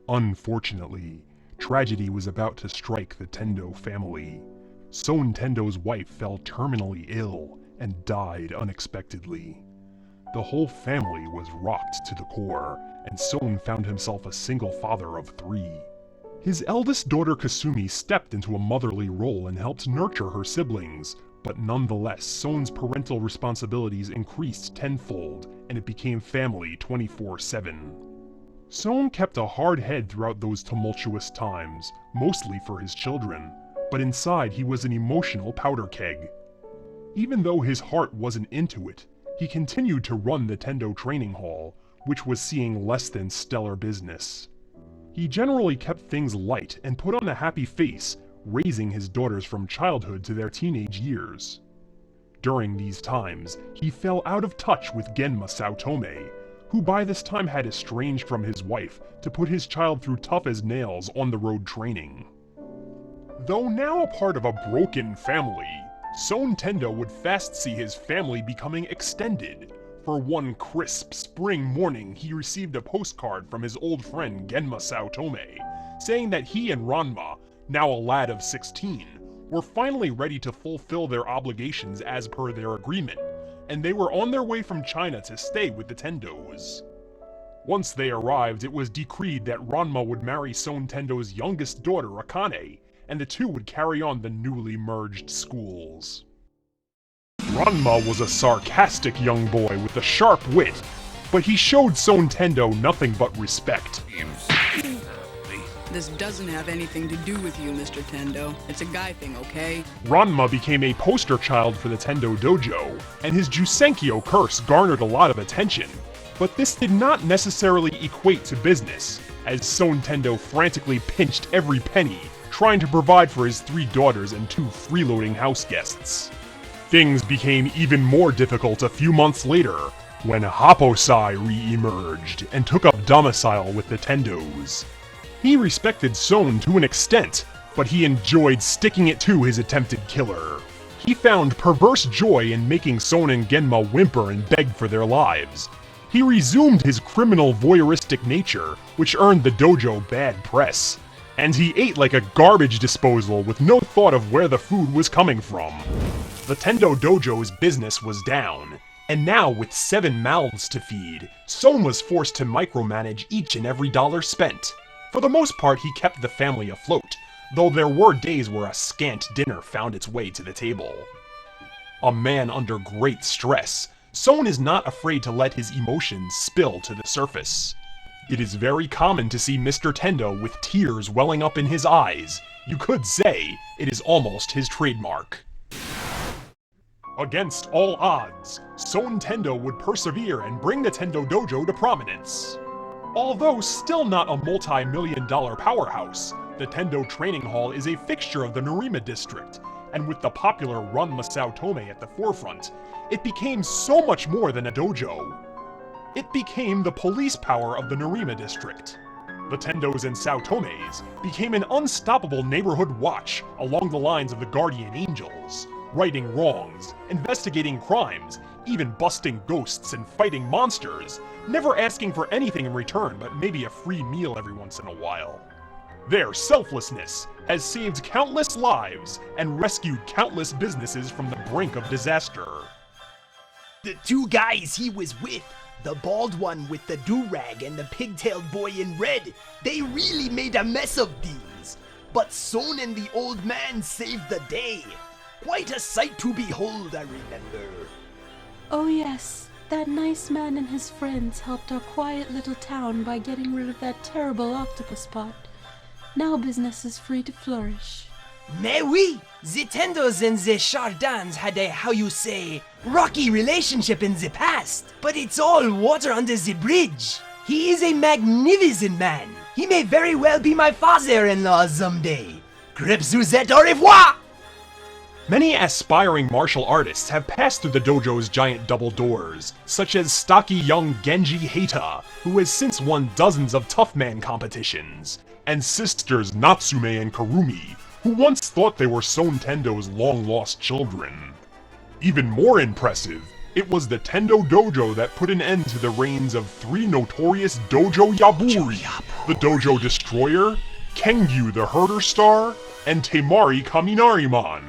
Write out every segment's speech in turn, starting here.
Unfortunately, tragedy was about to strike the Tendo family. Soun Tendo's wife fell terminally ill and died unexpectedly. The whole family was rocked to the core, and Soun found himself a single father of 3. His eldest daughter Kasumi stepped into a motherly role and helped nurture her siblings, but nonetheless, Soun's parental responsibilities increased tenfold, and it became family 24/7. Soun kept a hard head throughout those tumultuous times, mostly for his children, but inside he was an emotional powder keg. Even though his heart wasn't into it, he continued to run the Tendo training hall, which was seeing less than stellar business. He generally kept things light and put on a happy face, raising his daughters from childhood to their teenage years. During these times, he fell out of touch with Genma Saotome, who by this time had estranged from his wife to put his child through tough as nails on-the-road training. Though now a part of a broken family, Soun Tendo would fast see his family becoming extended. For one crisp spring morning, he received a postcard from his old friend Genma Saotome, saying that he and Ranma, now a lad of 16, were finally ready to fulfill their obligations as per their agreement, and they were on their way from China to stay with the Tendos. Once they arrived, it was decreed that Ranma would marry Soun Tendo's youngest daughter, Akane, and the two would carry on the newly merged schools. Ranma was a sarcastic young boy with a sharp wit, but he showed Soun Tendo nothing but respect. This doesn't have anything to do with you, Mr. Tendo. It's a guy thing, okay? Ranma became a poster child for the Tendo DoJo, and his Jusenkyo curse garnered a lot of attention. But this did not necessarily equate to business, as Soun Tendo frantically pinched every penny, trying to provide for his 3 daughters and 2 freeloading house guests. Things became even more difficult a few months later, when Happosai re-emerged and took up domicile with the Tendos. He respected Soun to an extent, but he enjoyed sticking it to his attempted killer. He found perverse joy in making Soun and Genma whimper and beg for their lives. He resumed his criminal voyeuristic nature, which earned the dojo bad press. And he ate like a garbage disposal with no thought of where the food was coming from. The Tendo dojo's business was down, and now with 7 mouths to feed, Soun was forced to micromanage each and every dollar spent. For the most part, he kept the family afloat, though there were days where a scant dinner found its way to the table. A man under great stress, Soun is not afraid to let his emotions spill to the surface. It is very common to see Mr. Tendo with tears welling up in his eyes. You could say it is almost his trademark. Against all odds, Soun Tendo would persevere and bring the Tendo Dojo to prominence. Although still not a multi-million-dollar powerhouse, the Tendo Training Hall is a fixture of the Nerima district, and with the popular Ranma Saotome at the forefront, it became so much more than a dojo. It became the police power of the Nerima district. The Tendos and Saotomes became an unstoppable neighborhood watch along the lines of the Guardian Angels, righting wrongs, investigating crimes, even busting ghosts and fighting monsters, never asking for anything in return but maybe a free meal every once in a while. Their selflessness has saved countless lives and rescued countless businesses from the brink of disaster. The 2 guys he was with, the bald one with the do-rag and the pigtailed boy in red, they really made a mess of things. But Soun and the old man saved the day. Quite a sight to behold, I remember. Oh yes, that nice man and his friends helped our quiet little town by getting rid of that terrible octopus pot. Now business is free to flourish. Mais oui, the Tendos and the Chardins had a, how you say, rocky relationship in the past. But it's all water under the bridge. He is a magnificent man. He may very well be my father-in-law someday. Crêpes Suzette, au revoir! Many aspiring martial artists have passed through the dojo's giant double doors, such as stocky young Genji Heita, who has since won dozens of Tough Man competitions, and sisters Natsume and Karumi, who once thought they were Soun Tendo's long-lost children. Even more impressive, it was the Tendo Dojo that put an end to the reigns of 3 notorious Dojo Yaburi. the Dojo Destroyer, Kengyu the Herder Star, and Temari Kaminariman.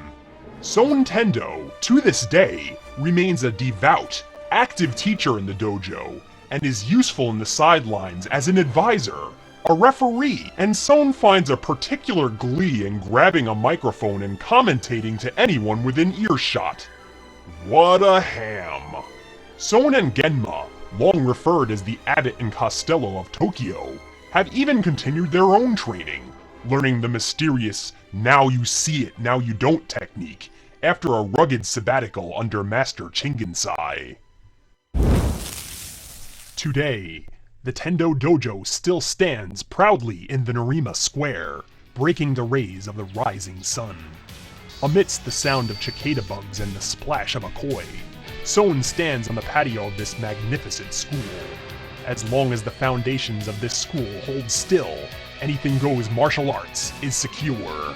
Soun Tendo, to this day, remains a devout, active teacher in the dojo, and is useful in the sidelines as an advisor, a referee, and Soun finds a particular glee in grabbing a microphone and commentating to anyone within earshot. What a ham! Soun and Genma, long referred as the Abbot and Costello of Tokyo, have even continued their own training, learning the mysterious now you see it, now you don't technique after a rugged sabbatical under Master Chinginsai. Today, the Tendo Dojo still stands proudly in the Nerima Square, breaking the rays of the rising sun. Amidst the sound of cicada bugs and the splash of a koi, Soun stands on the patio of this magnificent school. As long as the foundations of this school hold still, anything goes martial arts is secure.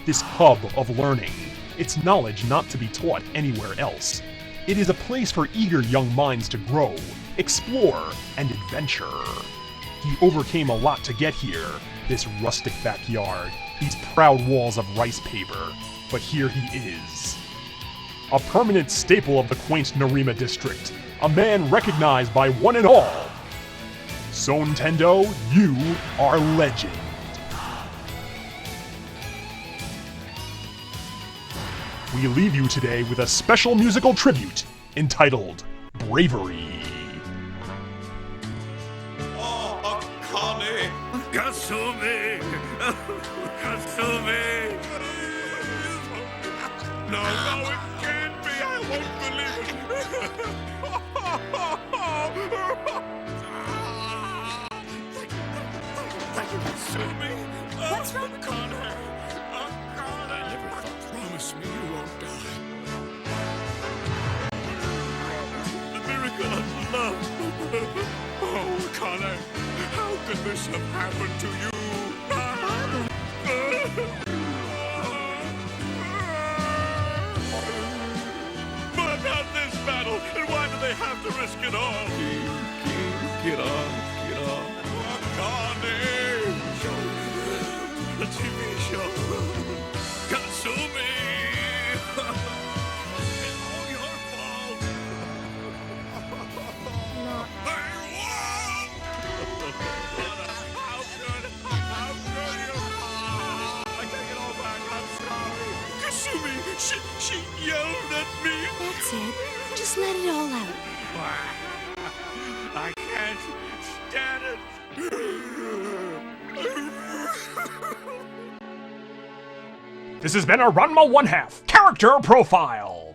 This hub of learning, its knowledge not to be taught anywhere else. It is a place for eager young minds to grow, explore, and adventure. He overcame a lot to get here, this rustic backyard, these proud walls of rice paper, but here he is. A permanent staple of the quaint Nerima district, a man recognized by one and all. Soun Tendo, you are legend. We leave you today with a special musical tribute entitled Bravery. Kasumi! Kasumi! No, it can't be! I won't believe it! Thank you, Kasumi! What's wrong? Connor! I never thought. Promise me you won't die. The miracle of love! Oh, Connor! How could this have happened to you? But not this battle! And why do they have to risk it all? Get on. Connie! The TV show! Kasumi! It's all your fault! She yelled at me. That's it. Just let it all out. I can't stand it. This has been a Ranma 1/2 Character Profile.